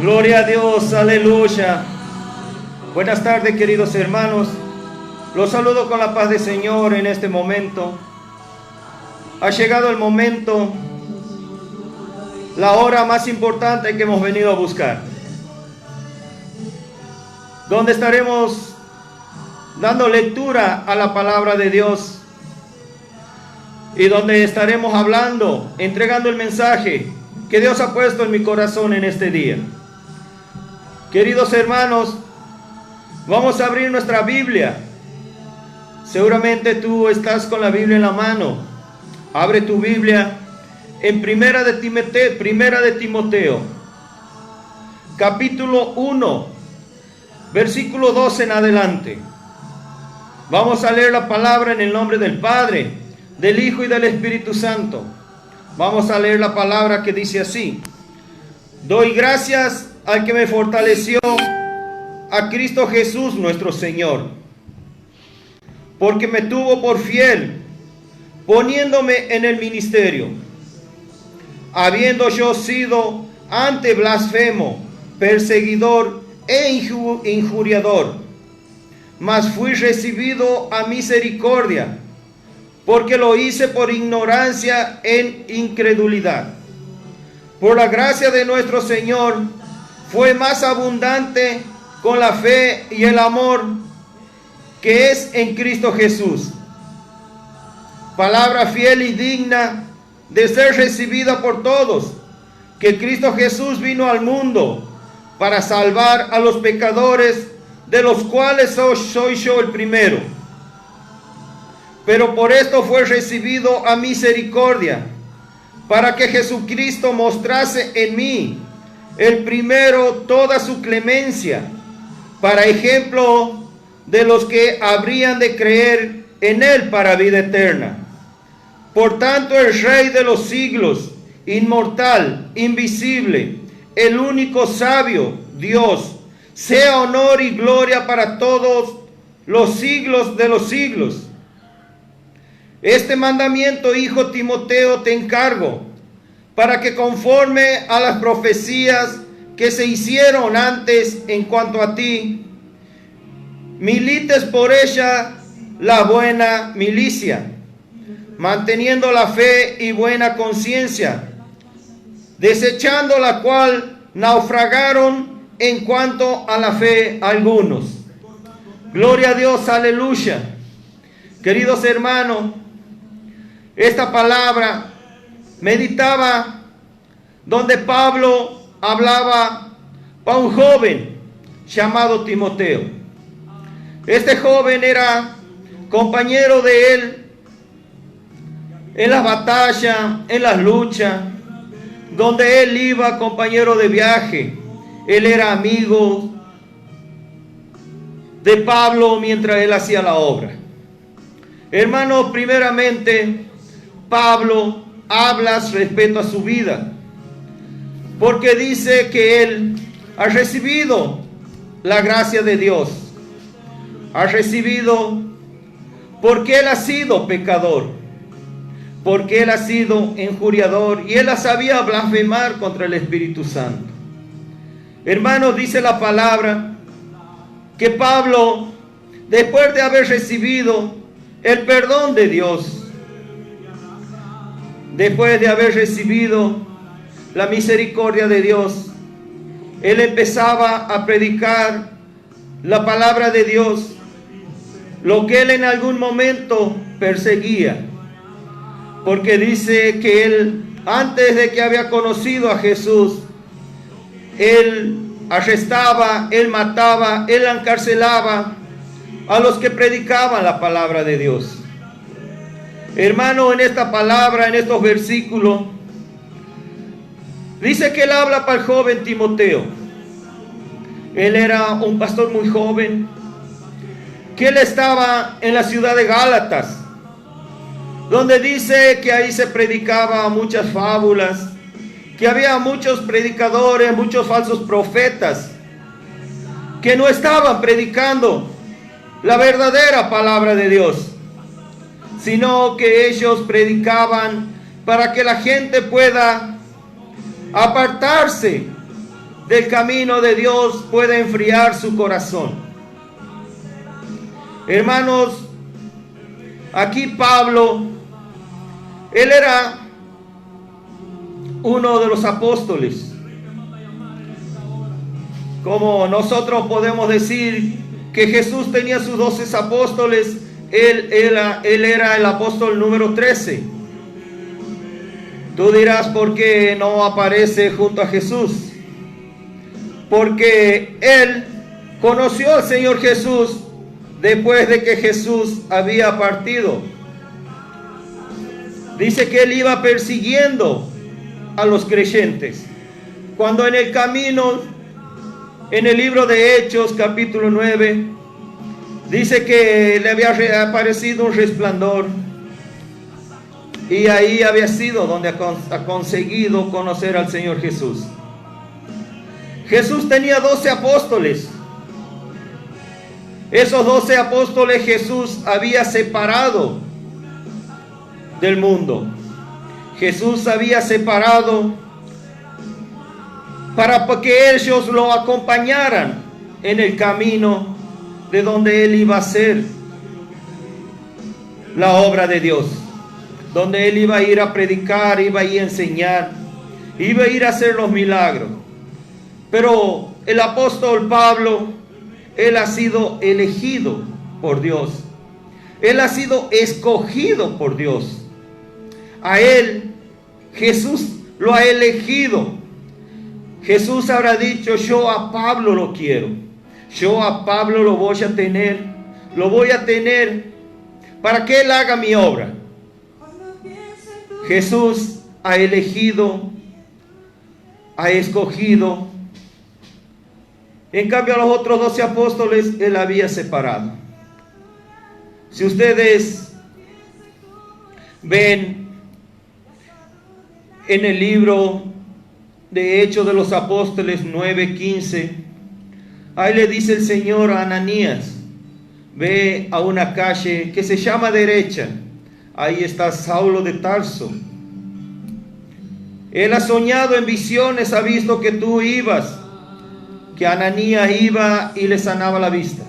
Gloria a Dios, aleluya. Buenas tardes, queridos hermanos. Los saludo con la paz del Señor en este momento. Ha llegado el momento, la hora más importante que hemos venido a buscar, donde estaremos dando lectura a la palabra de Dios y donde estaremos hablando, entregando el mensaje que Dios ha puesto en mi corazón en este día. Queridos hermanos, vamos a abrir nuestra Biblia. Seguramente tú estás con la Biblia en la mano. Abre tu Biblia en Primera de Timoteo, capítulo 1, versículo 12 en adelante. Vamos a leer la palabra en el nombre del Padre, del Hijo y del Espíritu Santo. Vamos a leer la palabra que dice así: doy gracias al que me fortaleció, a Cristo Jesús nuestro Señor, porque me tuvo por fiel, poniéndome en el ministerio, habiendo yo sido antes blasfemo, perseguidor e injuriador, mas fui recibido a misericordia, porque lo hice por ignorancia en incredulidad. Por la gracia de nuestro Señor, fue más abundante con la fe y el amor que es en Cristo Jesús. Palabra fiel y digna de ser recibida por todos, que Cristo Jesús vino al mundo para salvar a los pecadores, de los cuales soy yo el primero. Pero por esto fue recibido a misericordia, para que Jesucristo mostrase en mí, el primero, toda su clemencia, para ejemplo de los que habrían de creer en él para vida eterna. Por tanto, el Rey de los siglos, inmortal, invisible, el único sabio, Dios, sea honor y gloria para todos los siglos de los siglos. Este mandamiento, hijo Timoteo, te encargo, para que conforme a las profecías que se hicieron antes en cuanto a ti, milites por ella la buena milicia, manteniendo la fe y buena conciencia, desechando la cual naufragaron en cuanto a la fe algunos. Gloria a Dios, aleluya. Queridos hermanos, esta palabra meditaba donde Pablo hablaba para un joven llamado Timoteo. Este joven era compañero de él en las batallas, en las luchas, donde él iba, compañero de viaje. Él era amigo de Pablo mientras él hacía la obra. Hermanos, primeramente, Pablo habla respecto a su vida, porque dice que él ha recibido la gracia de Dios. Ha recibido porque él ha sido pecador, porque él ha sido injuriador y él sabía blasfemar contra el Espíritu Santo. Hermanos, dice la palabra que Pablo, después de haber recibido el perdón de Dios, después de haber recibido la misericordia de Dios, él empezaba a predicar la palabra de Dios, lo que él en algún momento perseguía, porque dice que él, antes de que había conocido a Jesús, él arrestaba, él mataba, él encarcelaba a los que predicaban la palabra de Dios. Hermano, en esta palabra, en estos versículos, dice que él habla para el joven Timoteo. Él era un pastor muy joven, que él estaba en la ciudad de Gálatas, donde dice que ahí se predicaba muchas fábulas, que había muchos predicadores, muchos falsos profetas, que no estaban predicando la verdadera palabra de Dios, sino que ellos predicaban para que la gente pueda apartarse del camino de Dios puede enfriar su corazón. Hermanos, aquí Pablo, él era uno de los apóstoles. Como nosotros podemos decir que Jesús tenía sus 12 apóstoles, él era el apóstol número 13. Tú dirás, ¿por qué no aparece junto a Jesús? Porque él conoció al Señor Jesús después de que Jesús había partido. Dice que él iba persiguiendo a los creyentes. Cuando en el camino, en el libro de Hechos, capítulo 9, dice que le había aparecido un resplandor. Y ahí había sido donde ha conseguido conocer al Señor Jesús. Jesús tenía 12 apóstoles. Esos 12 apóstoles Jesús había separado del mundo. Jesús había separado para que ellos lo acompañaran en el camino de donde Él iba a hacer la obra de Dios. Donde Él iba a ir a predicar, iba a ir a enseñar, iba a ir a hacer los milagros. Pero el apóstol Pablo, él ha sido elegido por Dios. Él ha sido escogido por Dios. A él, Jesús lo ha elegido. Jesús habrá dicho, yo a Pablo lo quiero. Yo a Pablo lo voy a tener. Lo voy a tener para que él haga mi obra. Jesús ha elegido, ha escogido. En cambio a los otros 12 apóstoles él había separado. Si ustedes ven en el libro de Hechos de los Apóstoles 9:15, ahí le dice el Señor a Ananías, ve a una calle que se llama Derecha. Ahí está Saulo de Tarso. Él ha soñado en visiones, ha visto que tú ibas, que Ananías iba y le sanaba la vista.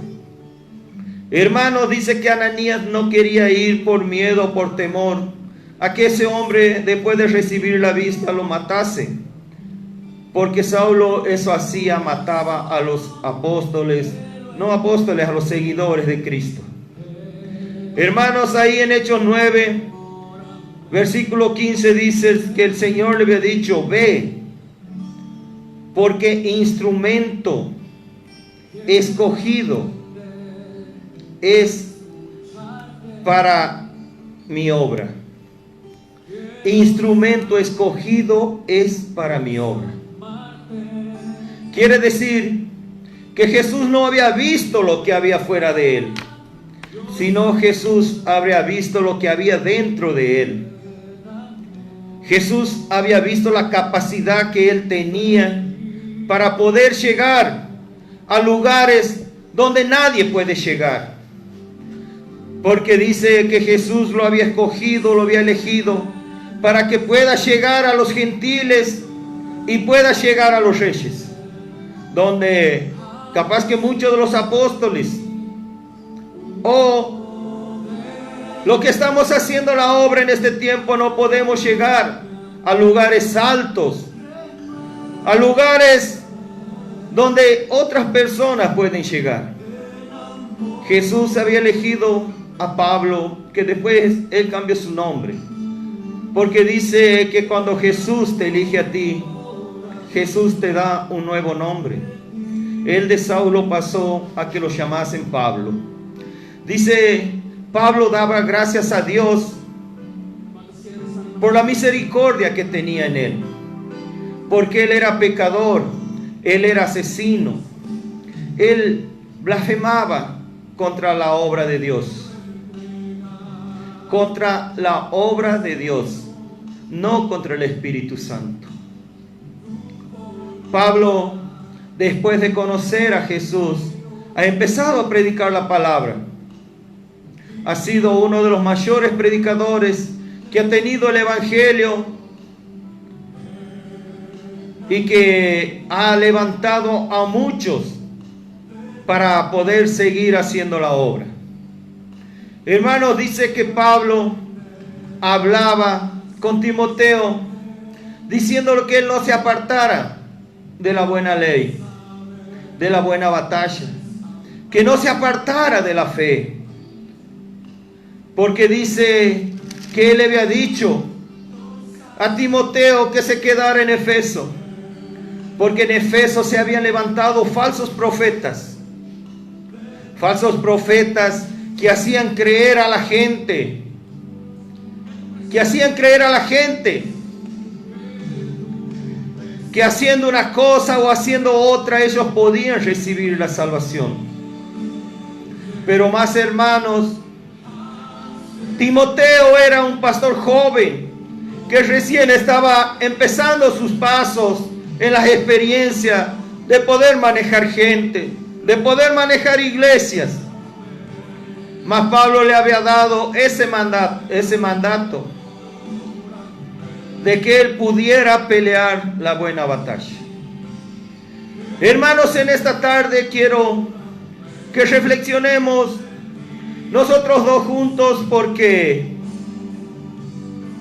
Hermano, dice que Ananías no quería ir por miedo, por temor, a que ese hombre después de recibir la vista lo matase. Porque Saulo eso hacía, mataba a los apóstoles, no apóstoles, a los seguidores de Cristo. Hermanos, ahí en Hechos 9, versículo 15 dice que el Señor le había dicho, ve, porque instrumento escogido es para mi obra. Instrumento escogido es para mi obra. Quiere decir que Jesús no había visto lo que había fuera de él, sino Jesús habría visto lo que había dentro de él. Jesús había visto la capacidad que él tenía para poder llegar a lugares donde nadie puede llegar. Porque dice que Jesús lo había escogido, lo había elegido, para que pueda llegar a los gentiles y pueda llegar a los reyes. Donde capaz que muchos de los apóstoles o lo que estamos haciendo la obra en este tiempo no podemos llegar a lugares altos, a lugares donde otras personas pueden llegar. Jesús había elegido a Pablo, que después él cambió su nombre, porque dice que cuando Jesús te elige a ti, Jesús te da un nuevo nombre. Él de Saulo pasó a que lo llamasen Pablo. Dice, Pablo daba gracias a Dios por la misericordia que tenía en él, porque él era pecador, él era asesino, él blasfemaba contra la obra de Dios, contra la obra de Dios, no contra el Espíritu Santo. Pablo, después de conocer a Jesús, ha empezado a predicar la palabra. Ha sido uno de los mayores predicadores que ha tenido el Evangelio y que ha levantado a muchos para poder seguir haciendo la obra. Hermanos, dice que Pablo hablaba con Timoteo diciéndole que él no se apartara de la buena ley, de la buena batalla, que no se apartara de la fe, porque dice que él le había dicho a Timoteo que se quedara en Efeso, porque en Efeso se habían levantado falsos profetas que hacían creer a la gente, que haciendo una cosa o haciendo otra ellos podían recibir la salvación. Pero más, hermanos, Timoteo era un pastor joven que recién estaba empezando sus pasos en las experiencias de poder manejar gente, de poder manejar iglesias. Mas Pablo le había dado ese mandato de que él pudiera pelear la buena batalla. Hermanos, en esta tarde quiero que reflexionemos nosotros dos juntos, porque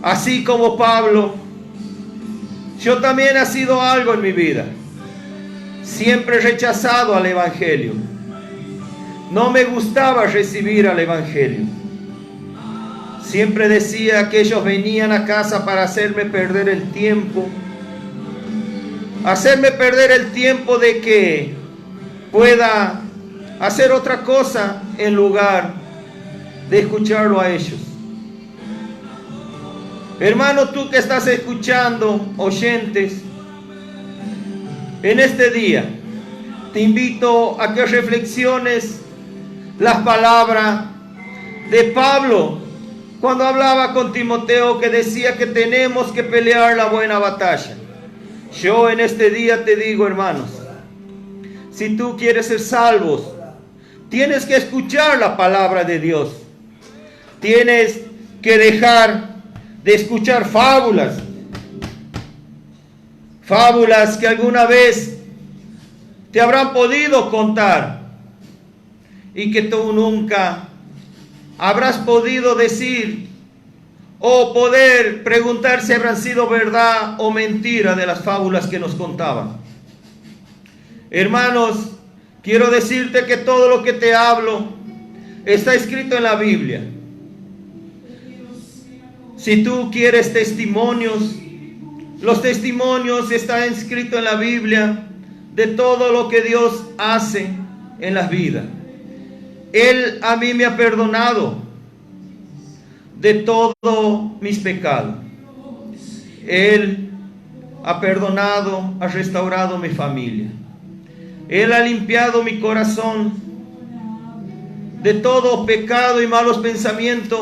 así como Pablo, yo también he sido algo en mi vida. Siempre he rechazado al Evangelio. No me gustaba recibir al Evangelio. Siempre decía que ellos venían a casa para hacerme perder el tiempo. Hacerme perder el tiempo de que pueda hacer otra cosa en lugar de escucharlo a ellos. Hermano, tú que estás escuchando, oyentes, en este día te invito a que reflexiones las palabras de Pablo cuando hablaba con Timoteo, que decía que tenemos que pelear la buena batalla. Yo en este día te digo, hermanos, si tú quieres ser salvos, tienes que escuchar la palabra de Dios. Tienes que dejar de escuchar fábulas que alguna vez te habrán podido contar y que tú nunca habrás podido decir o poder preguntar si habrán sido verdad o mentira de las fábulas que nos contaban. Hermanos, quiero decirte que todo lo que te hablo está escrito en la Biblia. Si tú quieres testimonios, los testimonios están escritos en la Biblia de todo lo que Dios hace en las vidas. Él a mí me ha perdonado de todos mis pecados. Él ha perdonado, ha restaurado mi familia. Él ha limpiado mi corazón de todo pecado y malos pensamientos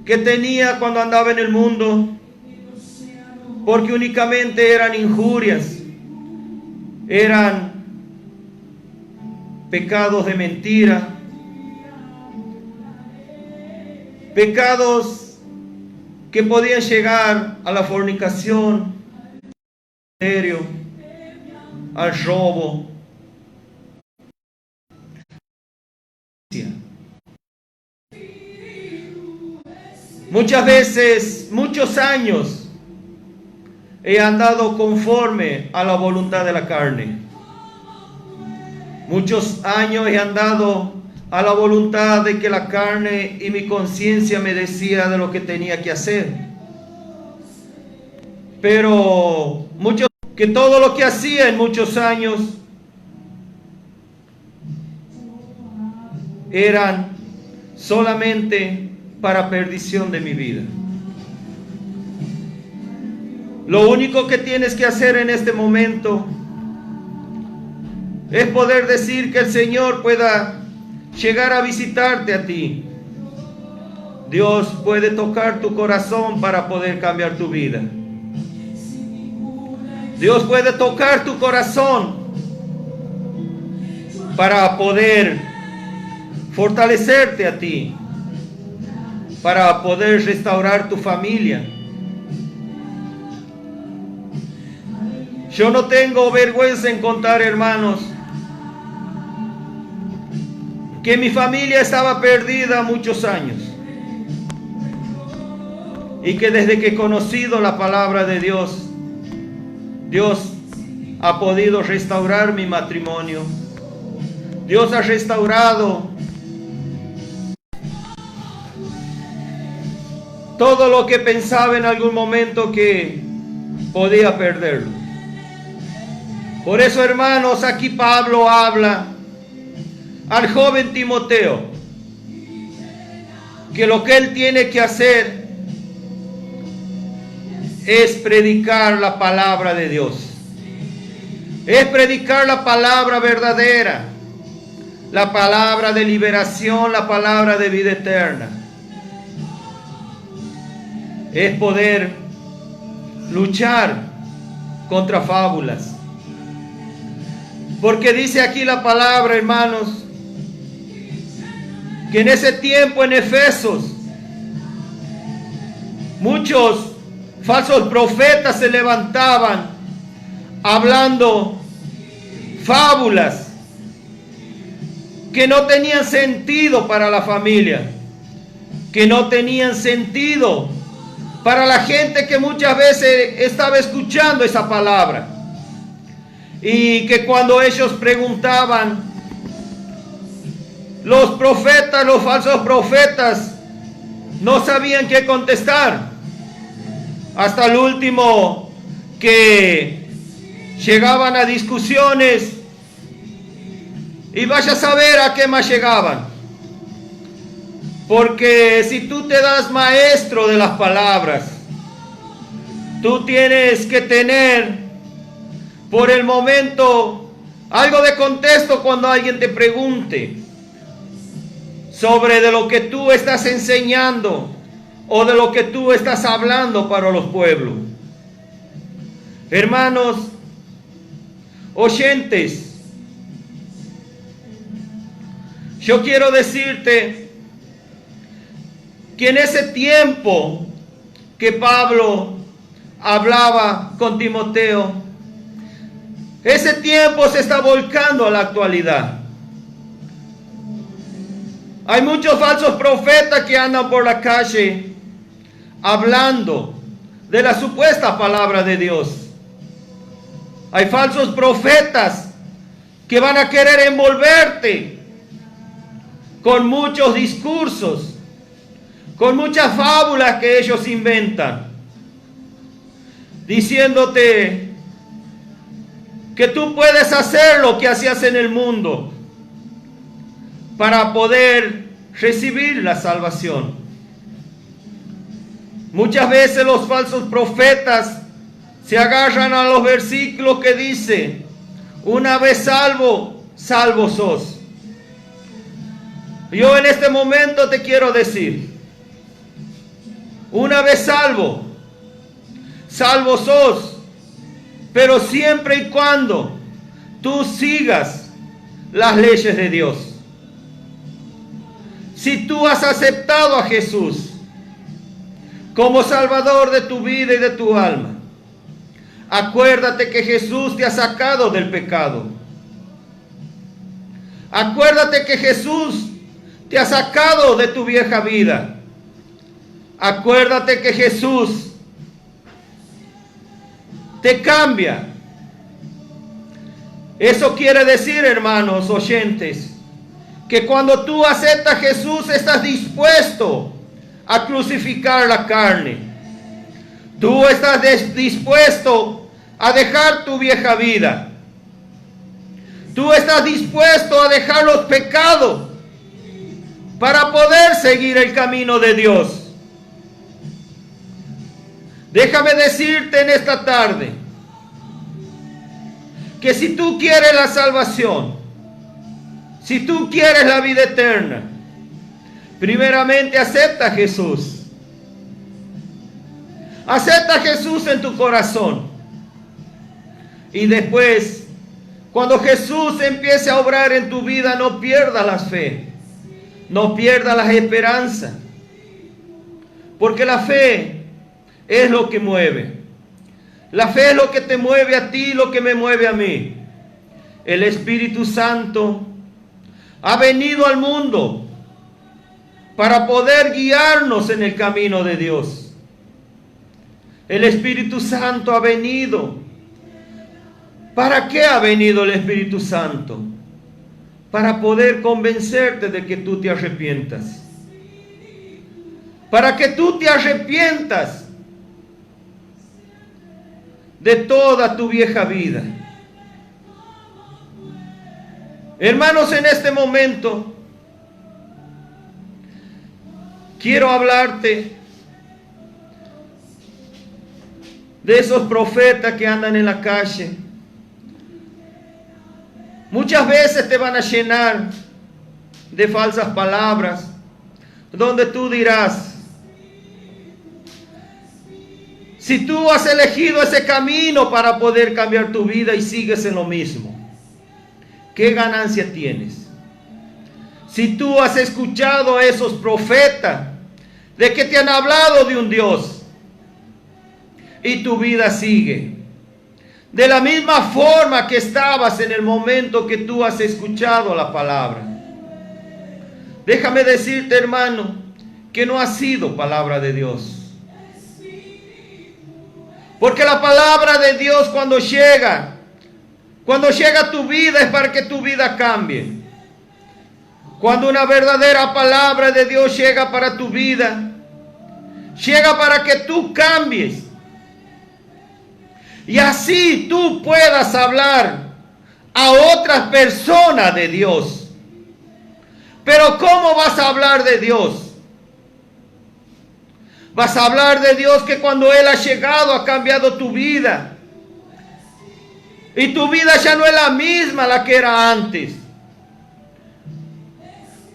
que tenía cuando andaba en el mundo, porque únicamente eran injurias, eran pecados de mentira, pecados que podían llegar a la fornicación, al adulterio, al robo. Muchas veces, muchos años, he andado conforme a la voluntad de la carne. Muchos años he andado a la voluntad de que la carne y mi conciencia me decía de lo que tenía que hacer. Pero que todo lo que hacía en muchos años eran solamente para perdición de mi vida. Lo único que tienes que hacer en este momento es poder decir que el Señor pueda llegar a visitarte a ti. Dios puede tocar tu corazón para poder cambiar tu vida. Dios puede tocar tu corazón para poder fortalecerte a ti, para poder restaurar tu familia. Yo no tengo vergüenza en contar, hermanos, que mi familia estaba perdida muchos años. Y que desde que he conocido la palabra de Dios, Dios ha podido restaurar mi matrimonio. Dios ha restaurado todo lo que pensaba en algún momento que podía perderlo. Por eso, hermanos, aquí Pablo habla al joven Timoteo que lo que él tiene que hacer es predicar la palabra de Dios. Es predicar la palabra verdadera, la palabra de liberación, la palabra de vida eterna. Es poder luchar contra fábulas. Porque dice aquí la palabra, hermanos, que en ese tiempo en Efesos muchos falsos profetas se levantaban hablando fábulas que no tenían sentido para la familia, que no tenían sentido para la gente que muchas veces estaba escuchando esa palabra. Y que cuando ellos preguntaban, los profetas, los falsos profetas, no sabían qué contestar. Hasta el último que llegaban a discusiones y vaya a saber a qué más llegaban. Porque si tú te das maestro de las palabras, tú tienes que tener por el momento algo de contexto cuando alguien te pregunte sobre de lo que tú estás enseñando o de lo que tú estás hablando para los pueblos. Hermanos, oyentes, yo quiero decirte que en ese tiempo que Pablo hablaba con Timoteo, ese tiempo se está volcando a la actualidad. Hay muchos falsos profetas que andan por la calle hablando de la supuesta palabra de Dios. Hay falsos profetas que van a querer envolverte con muchos discursos, con muchas fábulas que ellos inventan, diciéndote que tú puedes hacer lo que hacías en el mundo para poder recibir la salvación. Muchas veces los falsos profetas se agarran a los versículos que dice: una vez salvo, salvo sos. Yo en este momento te quiero decir: una vez salvo, salvo sos. Pero siempre y cuando tú sigas las leyes de Dios. Si tú has aceptado a Jesús como Salvador de tu vida y de tu alma, acuérdate que Jesús te ha sacado del pecado. Acuérdate que Jesús te ha sacado de tu vieja vida. Acuérdate que Jesús te cambia. Eso quiere decir, hermanos oyentes, que cuando tú aceptas a Jesús estás dispuesto a crucificar la carne. Tú estás dispuesto a dejar tu vieja vida. Tú estás dispuesto a dejar los pecados para poder seguir el camino de Dios. Déjame decirte en esta tarde que si tú quieres la salvación, si tú quieres la vida eterna, primeramente acepta a Jesús. Acepta a Jesús en tu corazón. Y después, cuando Jesús empiece a obrar en tu vida, no pierdas la fe, no pierdas la esperanza, porque la fe es lo que mueve. La fe es lo que te mueve a ti, lo que me mueve a mí. El Espíritu Santo ha venido al mundo para poder guiarnos en el camino de Dios. El Espíritu Santo ha venido. ¿Para qué ha venido el Espíritu Santo? Para poder convencerte de que tú te arrepientas. Para que tú te arrepientas de toda tu vieja vida. Hermanos, en este momento quiero hablarte de esos profetas que andan en la calle. Muchas veces te van a llenar de falsas palabras, donde tú dirás, si tú has elegido ese camino para poder cambiar tu vida y sigues en lo mismo, ¿qué ganancia tienes? Si tú has escuchado a esos profetas de que te han hablado de un Dios y tu vida sigue de la misma forma que estabas en el momento que tú has escuchado la palabra. Déjame decirte, hermano, que no ha sido palabra de Dios. Porque la palabra de Dios cuando llega a tu vida es para que tu vida cambie. Cuando una verdadera palabra de Dios llega para tu vida, llega para que tú cambies. Y así tú puedas hablar a otras personas de Dios. Pero ¿cómo vas a hablar de Dios? Vas a hablar de Dios que cuando Él ha llegado ha cambiado tu vida. Y tu vida ya no es la misma la que era antes.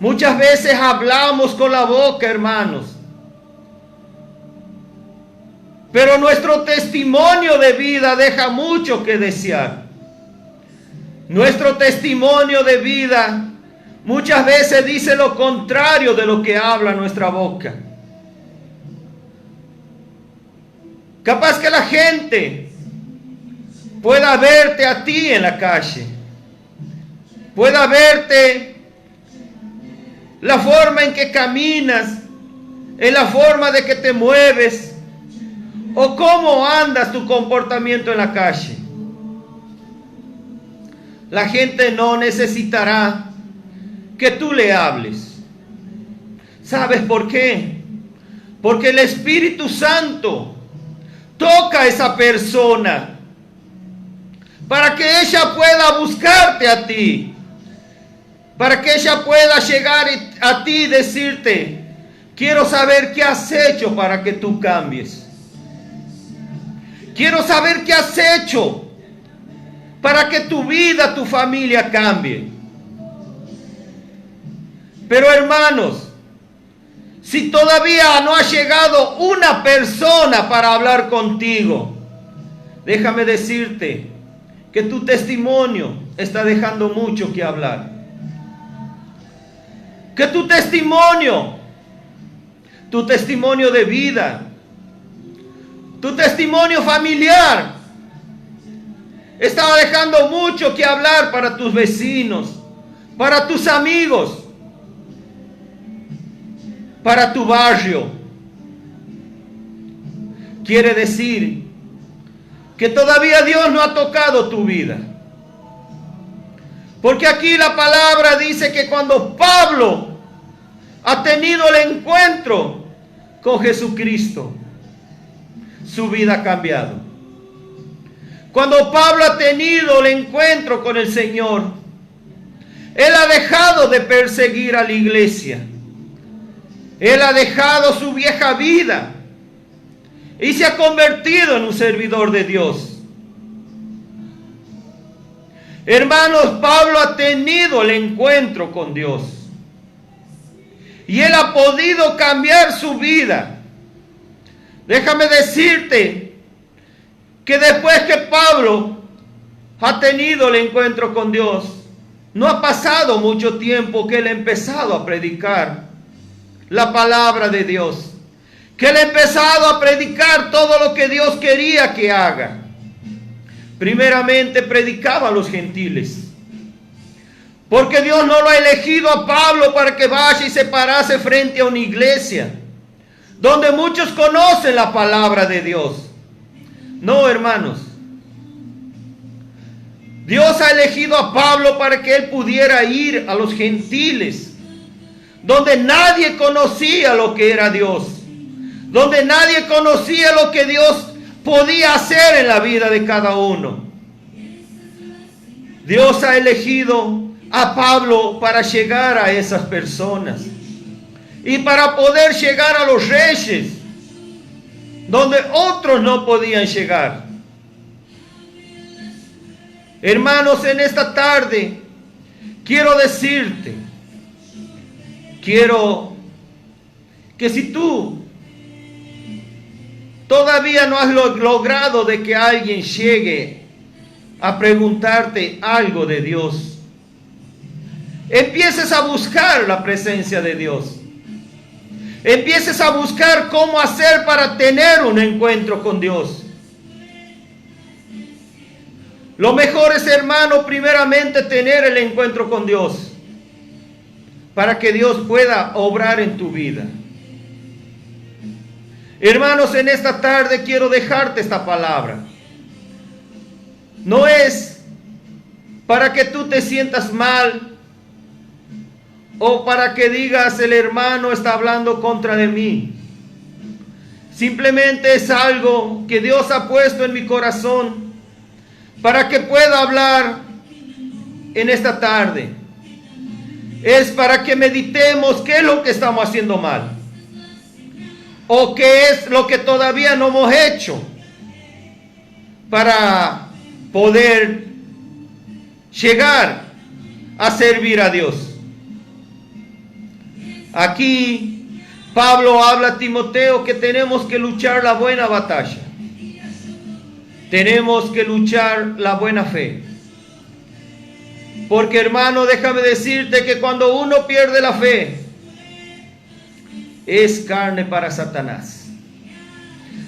Muchas veces hablamos con la boca, hermanos. Pero nuestro testimonio de vida deja mucho que desear. Nuestro testimonio de vida muchas veces dice lo contrario de lo que habla nuestra boca. Capaz que la gente pueda verte a ti en la calle, pueda verte la forma en que caminas, en la forma de que te mueves, o cómo andas tu comportamiento en la calle. La gente no necesitará que tú le hables. ¿Sabes por qué? Porque el Espíritu Santo toca a esa persona para que ella pueda buscarte a ti, para que ella pueda llegar a ti y decirte, quiero saber qué has hecho para que tú cambies. Quiero saber qué has hecho para que tu vida, tu familia cambie. Pero hermanos, si todavía no ha llegado una persona para hablar contigo, déjame decirte que tu testimonio está dejando mucho que hablar. Que tu testimonio de vida, tu testimonio familiar, estaba dejando mucho que hablar para tus vecinos, para tus amigos, para tu barrio. Quiere decir que todavía Dios no ha tocado tu vida. Porque aquí la palabra dice que cuando Pablo ha tenido el encuentro con Jesucristo, su vida ha cambiado. Cuando Pablo ha tenido el encuentro con el Señor, él ha dejado de perseguir a la iglesia. Él ha dejado su vieja vida y se ha convertido en un servidor de Dios. Hermanos, Pablo ha tenido el encuentro con Dios y él ha podido cambiar su vida. Déjame decirte que después que Pablo ha tenido el encuentro con Dios, no ha pasado mucho tiempo que él ha empezado a predicar la palabra de Dios, que él ha empezado a predicar todo lo que Dios quería que haga. primeramente predicaba a los gentiles. Porque Dios no lo ha elegido a Pablo para que vaya y se parase frente a una iglesia donde muchos conocen la palabra de Dios. No, hermanos. Dios ha elegido a Pablo para que él pudiera ir a los gentiles, donde nadie conocía lo que era Dios, donde nadie conocía lo que Dios podía hacer en la vida de cada uno. Dios ha elegido a Pablo para llegar a esas personas y para poder llegar a los reyes, donde otros no podían llegar. Hermanos, en esta tarde quiero decirte, quiero que si tú todavía no has logrado de que alguien llegue a preguntarte algo de Dios, empieces a buscar la presencia de Dios. Empieces a buscar cómo hacer para tener un encuentro con Dios. Lo mejor es, hermano, primeramente tener el encuentro con Dios, para que Dios pueda obrar en tu vida. Hermanos, en esta tarde quiero dejarte esta palabra. No es para que tú te sientas mal, o para que digas, el hermano está hablando contra de mí. Simplemente es algo que Dios ha puesto en mi corazón para que pueda hablar en esta tarde. Es para que meditemos qué es lo que estamos haciendo mal, o qué es lo que todavía no hemos hecho para poder llegar a servir a Dios. Aquí Pablo habla a Timoteo que tenemos que luchar la buena batalla. Tenemos que luchar la buena fe. Porque, hermano, déjame decirte que cuando uno pierde la fe, es carne para Satanás.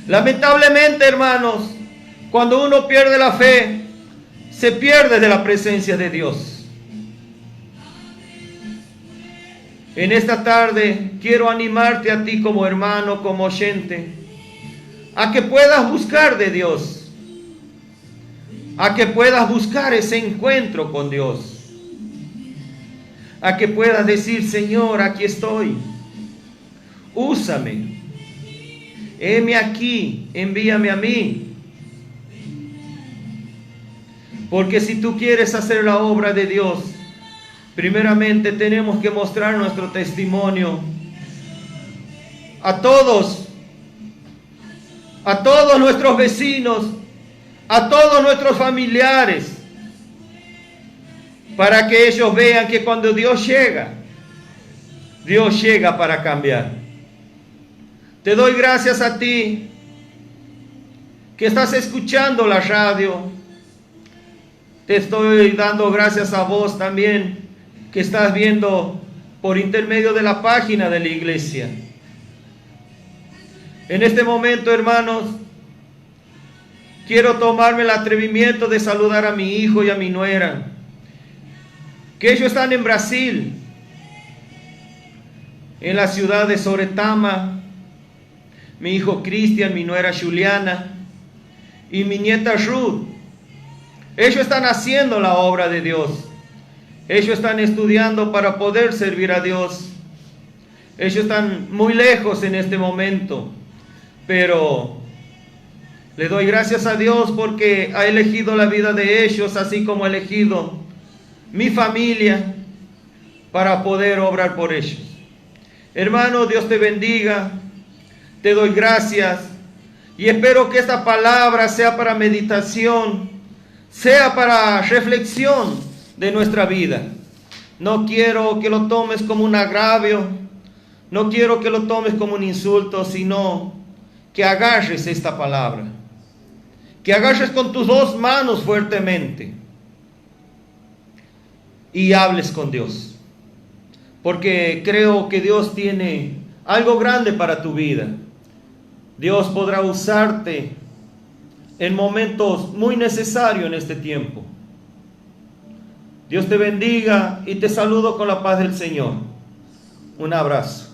Lamentablemente, hermanos, cuando uno pierde la fe, se pierde de la presencia de Dios. En esta tarde quiero animarte a ti como hermano, como oyente, a que puedas buscar de Dios, a que puedas buscar ese encuentro con Dios, a que puedas decir, Señor, aquí estoy, úsame, heme aquí, envíame a mí. Porque si tú quieres hacer la obra de Dios, primeramente tenemos que mostrar nuestro testimonio a todos nuestros vecinos, a todos nuestros familiares, para que ellos vean que cuando Dios llega para cambiar. Te doy gracias a ti que estás escuchando la radio. Te estoy dando gracias a vos también que estás viendo por intermedio de la página de la iglesia. En este momento, hermanos, quiero tomarme el atrevimiento de saludar a mi hijo y a mi nuera, que ellos están en Brasil, en la ciudad de Soretama. Mi hijo Cristian, mi nuera Juliana y mi nieta Ruth. Ellos están haciendo la obra de Dios. Ellos están estudiando para poder servir a Dios. Ellos están muy lejos en este momento, pero le doy gracias a Dios porque ha elegido la vida de ellos, así como ha elegido mi familia para poder obrar por ellos. Hermano, Dios te bendiga. Te doy gracias y espero que esta palabra sea para meditación, sea para reflexión de nuestra vida. No quiero que lo tomes como un agravio, no quiero que lo tomes como un insulto, sino que agarres esta palabra, que agarres con tus dos manos fuertemente y hables con Dios, porque creo que Dios tiene algo grande para tu vida. Dios podrá usarte en momentos muy necesarios en este tiempo. Dios te bendiga y te saludo con la paz del Señor. Un abrazo.